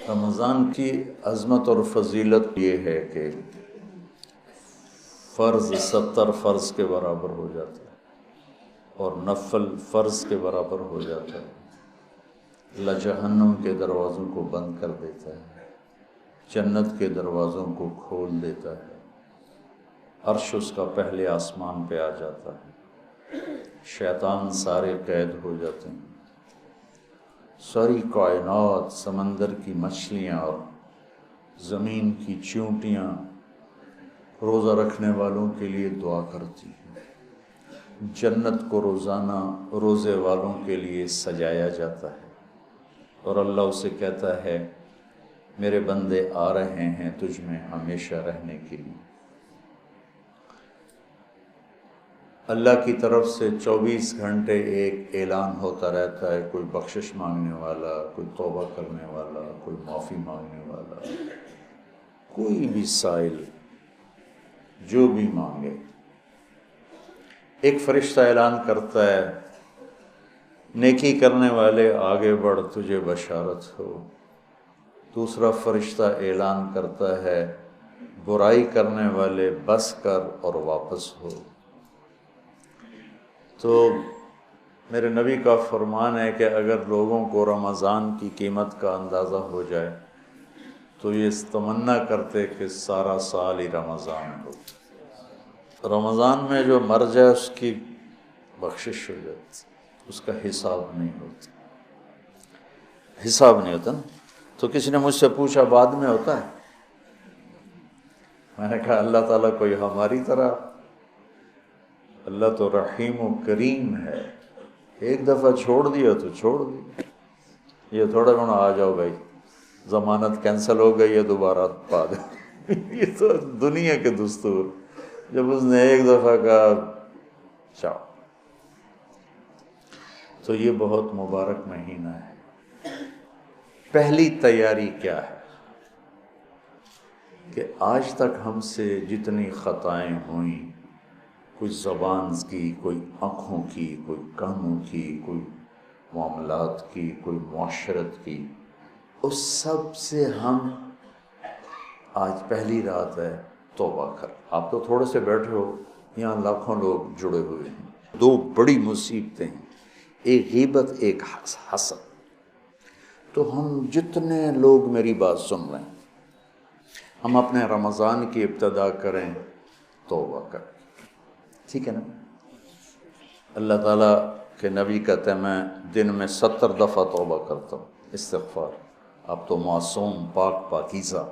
رمضان کی عظمت اور فضیلت یہ ہے کہ فرض 70 فرض کے برابر ہو جاتا ہے اور نفل فرض کے برابر ہو جاتا ہے۔ اللہ جہنم کے دروازوں کو بند کر دیتا ہے، جنت کے دروازوں کو کھول دیتا ہے، عرش اس کا پہلے آسمان پہ آ جاتا ہے، شیطان سارے قید ہو جاتے ہیں، ساری کائنات، سمندر کی مچھلیاں اور زمین کی چیونٹیاں روزہ رکھنے والوں کے لیے دعا کرتی ہیں، جنت کو روزانہ روزے والوں کے لیے سجایا جاتا ہے اور اللہ اسے کہتا ہے میرے بندے آ رہے ہیں تجھ میں ہمیشہ رہنے کے لیے۔ اللہ کی طرف سے 24 گھنٹے ایک اعلان ہوتا رہتا ہے، کوئی بخشش مانگنے والا، کوئی توبہ کرنے والا، کوئی معافی مانگنے والا، کوئی بھی سائل جو بھی مانگے، ایک فرشتہ اعلان کرتا ہے نیکی کرنے والے آگے بڑھ تجھے بشارت ہو، دوسرا فرشتہ اعلان کرتا ہے برائی کرنے والے بس کر اور واپس ہو۔ تو میرے نبی کا فرمان ہے کہ اگر لوگوں کو رمضان کی قیمت کا اندازہ ہو جائے تو یہ تمنا کرتے کہ سارا سال ہی رمضان ہو، رمضان میں جو مر جائے اس کی بخشش ہو جاتی، اس کا حساب نہیں ہوتا، حساب نہیں ہوتا نا۔ تو کسی نے مجھ سے پوچھا بعد میں ہوتا ہے؟ میں نے کہا اللہ تعالیٰ کوئی ہماری طرح، اللہ تو رحیم و کریم ہے، ایک دفعہ چھوڑ دیا تو چھوڑ دیا، یہ تھوڑا گنا آ جاؤ بھائی ضمانت کینسل ہو گئی ہے دوبارہ پا دو یہ تو دنیا کے دستور، جب اس نے ایک دفعہ کہا چاؤ۔ تو یہ بہت مبارک مہینہ ہے۔ پہلی تیاری کیا ہے کہ آج تک ہم سے جتنی خطائیں ہوئیں، کوئی زبان کی، کوئی آنکھوں کی، کوئی کانوں کی، کوئی معاملات کی، کوئی معاشرت کی، اس سب سے ہم آج پہلی رات ہے توبہ کر۔ آپ تو تھوڑے سے بیٹھے ہو، یہاں لاکھوں لوگ جڑے ہوئے ہیں، دو بڑی مصیبتیں ہیں، ایک غیبت ایک حسد۔ تو ہم جتنے لوگ میری بات سن رہے ہیں، ہم اپنے رمضان کی ابتدا کریں توبہ کریں، ٹھیک ہے نا؟ اللہ تعالیٰ کے نبی کہتے ہیں میں دن میں 70 دفعہ توبہ کرتا ہوں، استغفار۔ آپ تو معصوم پاک پاکیزہ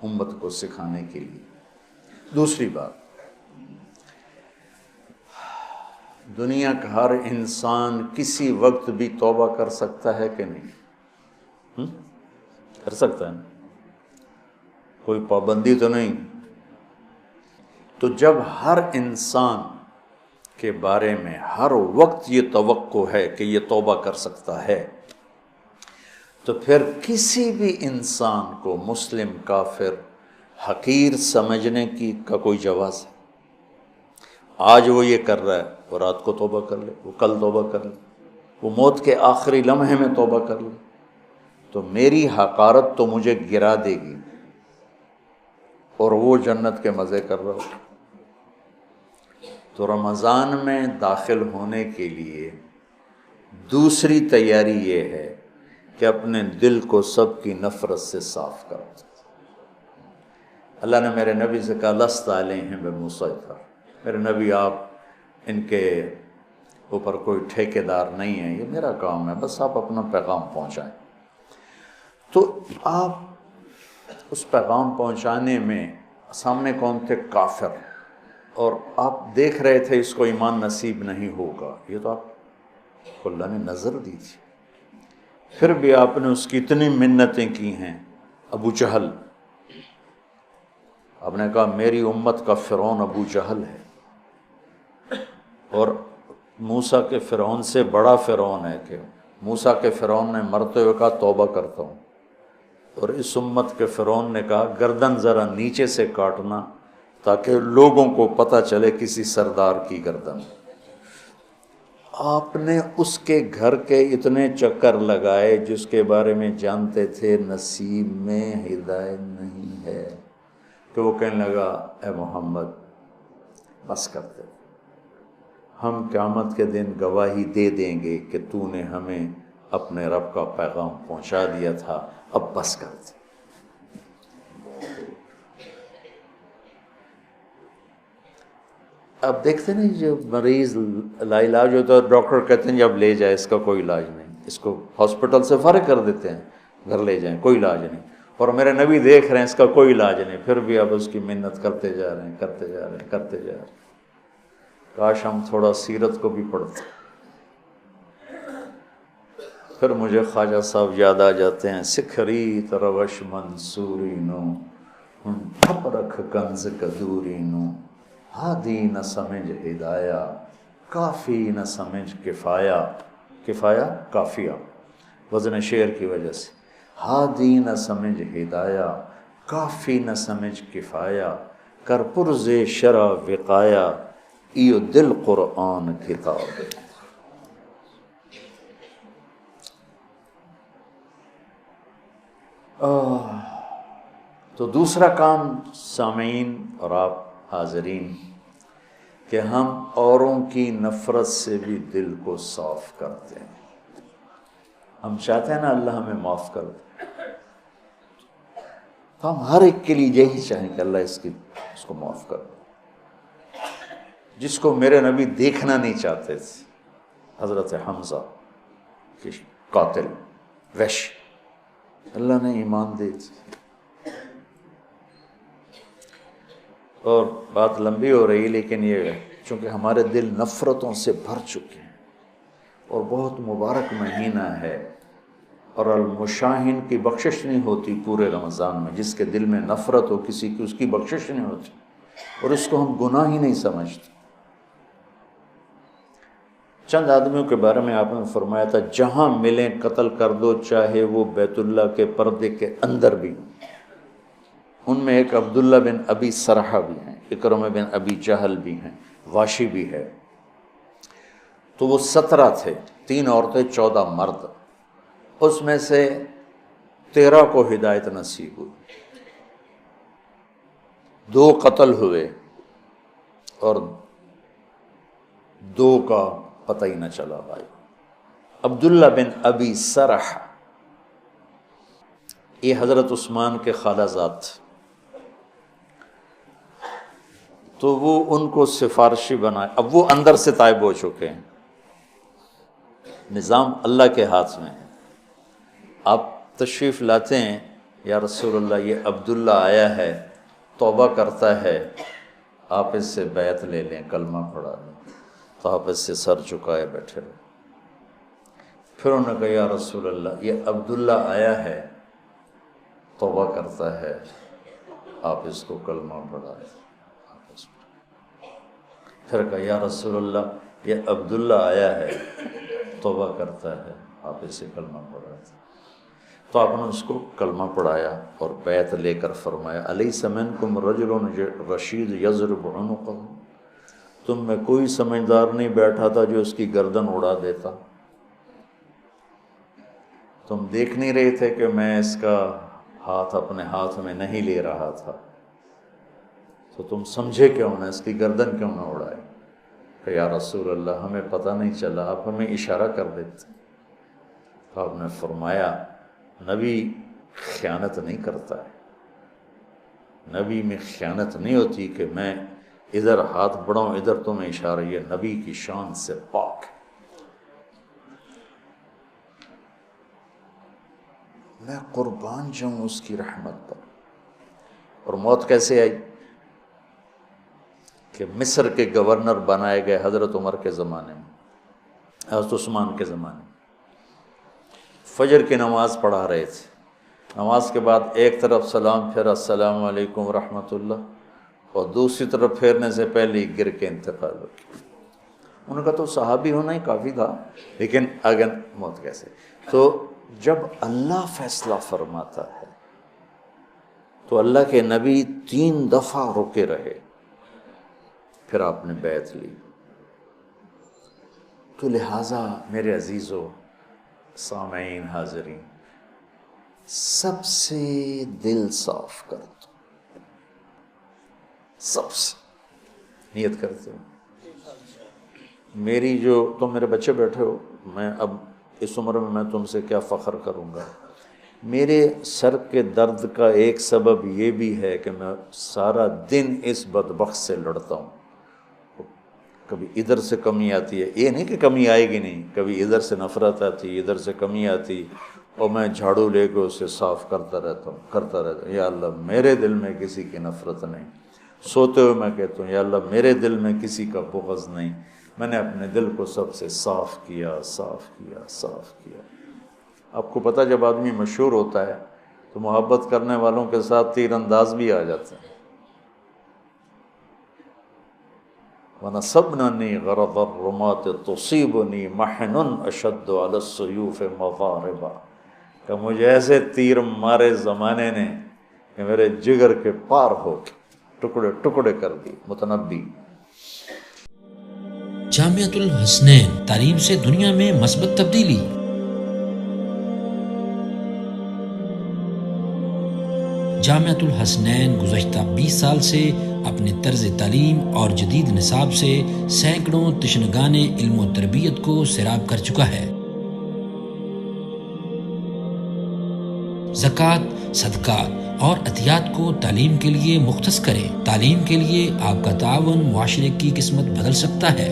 امت کو سکھانے کے لیے۔ دوسری بات، دنیا کا ہر انسان کسی وقت بھی توبہ کر سکتا ہے کہ نہیں؟ کر سکتا ہے نا؟ کوئی پابندی تو نہیں۔ تو جب ہر انسان کے بارے میں ہر وقت یہ توقع ہے کہ یہ توبہ کر سکتا ہے، تو پھر کسی بھی انسان کو مسلم کافر حقیر سمجھنے کا کوئی جواز ہے؟ آج وہ یہ کر رہا ہے، وہ رات کو توبہ کر لے، وہ کل توبہ کر لے، وہ موت کے آخری لمحے میں توبہ کر لے، تو میری حقارت تو مجھے گرا دے گی اور وہ جنت کے مزے کر رہا ہو۔ تو رمضان میں داخل ہونے کے لیے دوسری تیاری یہ ہے کہ اپنے دل کو سب کی نفرت سے صاف کرو۔ اللہ نے میرے نبی سے کہا لست علیہم بمسیطر، میرے نبی آپ ان کے اوپر کوئی ٹھیکیدار نہیں ہیں، یہ میرا کام ہے، بس آپ اپنا پیغام پہنچائیں۔ تو آپ اس پیغام پہنچانے میں سامنے کون تھے؟ کافر، اور آپ دیکھ رہے تھے اس کو ایمان نصیب نہیں ہوگا، یہ تو آپ کو اللہ نے نظر دی تھی، پھر بھی آپ نے اس کی اتنی منتیں کی ہیں۔ ابو جہل، آپ نے کہا میری امت کا فرعون ابو جہل ہے، اور موسیٰ کے فرعون سے بڑا فرعون ہے کہ موسیٰ کے فرعون نے مرتے ہوئے کہا توبہ کرتا ہوں، اور اس امت کے فرعون نے کہا گردن ذرا نیچے سے کاٹنا تاکہ لوگوں کو پتہ چلے کسی سردار کی گردن۔ آپ نے اس کے گھر کے اتنے چکر لگائے جس کے بارے میں جانتے تھے نصیب میں ہدایت نہیں ہے، کہ وہ کہنے لگا اے محمد بس کرتے، ہم قیامت کے دن گواہی دے دیں گے کہ تو نے ہمیں اپنے رب کا پیغام پہنچا دیا تھا، اب بس کرتے۔ اب دیکھتے نہیں جو مریض لا علاج ہوتا ہے ڈاکٹر کہتے ہیں جب لے جائے اس کا کوئی علاج نہیں، اس کو ہاسپٹل سے فارغ کر دیتے ہیں، گھر لے جائیں کوئی علاج نہیں، اور میرے نبی دیکھ رہے ہیں اس کا کوئی علاج نہیں، پھر بھی اب اس کی محنت کرتے جا رہے ہیں کرتے جا رہے ہیں کرتے جا رہے ہیں۔ کاش ہم تھوڑا سیرت کو بھی پڑھتے۔ پھر مجھے خواجہ صاحب یاد آ جاتے ہیں، سکھری تروش منصوری نو ٹھپ رکھ کنز کدوری نو، ہادی نہ سمجھ ہدایہ کافی نہ سمجھ کفایہ، کفایہ کافیہ وزن شعر کی وجہ سے، ہادی نہ سمجھ ہدایہ کافی نہ سمجھ کفایہ، کر پرز شرع وقایہ ایو دل قرآن کتاب۔ تو دوسرا کام سامعین اور آپ حاضرین کہ ہم اوروں کی نفرت سے بھی دل کو صاف کرتے ہیں۔ ہم چاہتے ہیں نا اللہ ہمیں معاف کر دے، تو ہم ہر ایک کے لیے یہی چاہیں کہ اللہ اس کو معاف کر دے۔ جس کو میرے نبی دیکھنا نہیں چاہتے تھے، حضرت حمزہ کے قاتل وحش، اللہ نے ایمان دے دی۔ اور بات لمبی ہو رہی لیکن یہ چونکہ ہمارے دل نفرتوں سے بھر چکے ہیں، اور بہت مبارک مہینہ ہے، اور المشاہین کی بخشش نہیں ہوتی پورے رمضان میں، جس کے دل میں نفرت ہو کسی کی اس کی بخشش نہیں ہوتی، اور اس کو ہم گناہ ہی نہیں سمجھتے۔ چند آدمیوں کے بارے میں آپ نے فرمایا تھا جہاں ملیں قتل کر دو، چاہے وہ بیت اللہ کے پردے کے اندر بھی۔ ان میں ایک عبداللہ بن ابی سرحہ بھی ہیں، اکرمہ بن ابی جہل بھی ہیں، واشی بھی ہے۔ تو وہ 17 تھے، 3 عورتیں 14 مرد، اس میں سے 13 کو ہدایت نصیب ہوئی، 2 قتل ہوئے اور 2 کا پتہ ہی نہ چلا بھائی۔ عبداللہ بن ابی سرح یہ حضرت عثمان کے خالہ زاد تھے، تو وہ ان کو سفارشی بنائے۔ اب وہ اندر سے تائب ہو چکے ہیں، نظام اللہ کے ہاتھ میں ہے۔ آپ تشریف لاتے ہیں، یا رسول اللہ یہ عبداللہ آیا ہے، توبہ کرتا ہے، آپ اس سے بیعت لے لیں، کلمہ پڑھا لیں، تو آپ اس سے سر جھکائے بیٹھے رہے۔ پھر انہوں نے کہا یا رسول اللہ یہ عبداللہ آیا ہے، توبہ کرتا ہے، آپ اس کو کلمہ پڑھا لیں۔ پھر کہا یا رسول اللہ یہ عبداللہ آیا ہے، توبہ کرتا ہے، آپ اسے کلمہ پڑھا دیں۔ تو آپ نے اس کو کلمہ پڑھایا اور بیعت لے کر فرمایا الیس منکم رجل رشید یضرب عنقہ، تم میں کوئی سمجھدار نہیں بیٹھا تھا جو اس کی گردن اڑا دیتا؟ تم دیکھ نہیں رہے تھے کہ میں اس کا ہاتھ اپنے ہاتھ میں نہیں لے رہا تھا، تو تم سمجھے کیوں نہ، اس کی گردن کیوں نہ اڑائے؟ کہ یا رسول اللہ ہمیں پتہ نہیں چلا، آپ ہمیں اشارہ کر دیتے۔ تو آپ نے فرمایا نبی خیانت نہیں کرتا ہے، نبی میں خیانت نہیں ہوتی کہ میں ادھر ہاتھ بڑھاؤں ادھر تمہیں اشارہ، یہ نبی کی شان سے پاک ہے۔ میں قربان جاؤں اس کی رحمت پر۔ اور موت کیسے آئی؟ کہ مصر کے گورنر بنائے گئے حضرت عمر کے زمانے میں، حضرت عثمان کے زمانے میں، فجر کی نماز پڑھا رہے تھے، نماز کے بعد ایک طرف سلام پھر السلام علیکم ورحمۃ اللہ، اور دوسری طرف پھیرنے سے پہلے ہی گر کے انتقال ہو گیا۔ ان کا تو صحابی ہونا ہی کافی تھا، لیکن اگر موت کیسے؟ تو جب اللہ فیصلہ فرماتا ہے تو اللہ کے نبی 3 دفعہ رکے رہے، پھر آپ نے بیعت لی۔ تو لہٰذا میرے عزیزو سامعین حاضرین، سب سے دل صاف کر دو، سب سے نیت کرتے ہو۔ میری جو تم میرے بچے بیٹھے ہو، میں اب اس عمر میں تم سے کیا فخر کروں گا۔ میرے سر کے درد کا ایک سبب یہ بھی ہے کہ میں سارا دن اس بدبخت سے لڑتا ہوں۔ کبھی ادھر سے کمی آتی ہے، یہ نہیں کہ کمی آئے گی نہیں، کبھی ادھر سے نفرت آتی، ادھر سے کمی آتی، اور میں جھاڑو لے کے اسے صاف کرتا رہتا ہوں۔ یا اللہ میرے دل میں کسی کی نفرت نہیں۔ سوتے ہوئے میں کہتا ہوں یا اللہ میرے دل میں کسی کا بغض نہیں، میں نے اپنے دل کو سب سے صاف کیا، صاف کیا، صاف کیا۔ آپ کو پتہ جب آدمی مشہور ہوتا ہے تو محبت کرنے والوں کے ساتھ تیر انداز بھی آ جاتے ہیں۔ وَنَصَبْنَنِي غَرَضَ الرُّمَاةِ تُصِيبُنِي مَحْنٌ أَشَدُّ عَلَى السُّيُوفِ مَضَارِبًا، کہ مجھے ایسے تیر مارے زمانے نے کہ میرے جگر کے پار ہو کے ٹکڑے ٹکڑے کر دی۔ متنبی۔ جامعۃ الحسنین، تعلیم سے دنیا میں مثبت تبدیلی۔ جامعۃ الحسنین گزشتہ 20 سال سے اپنے طرز تعلیم اور جدید نصاب سے سینکڑوں تشنگان علم و تربیت کو سیراب کر چکا ہے۔ زکوٰۃ، صدقات اور عطیات کو تعلیم کے لیے مختص کریں۔ تعلیم کے لیے آپ کا تعاون معاشرے کی قسمت بدل سکتا ہے۔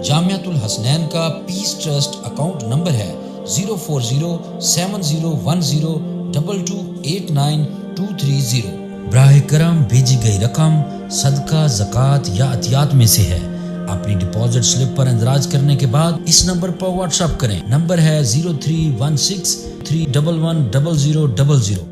جامعۃ الحسنین کا پیس ٹرسٹ اکاؤنٹ نمبر ہے 0407010228923 براہ کرم بھیجی گئی رقم صدقہ، زکوٰۃ یا عطیات میں سے ہے۔ اپنی ڈپازٹ سلپ پر اندراج کرنے کے بعد اس نمبر پر واٹس ایپ کریں۔ نمبر ہے 031631100000۔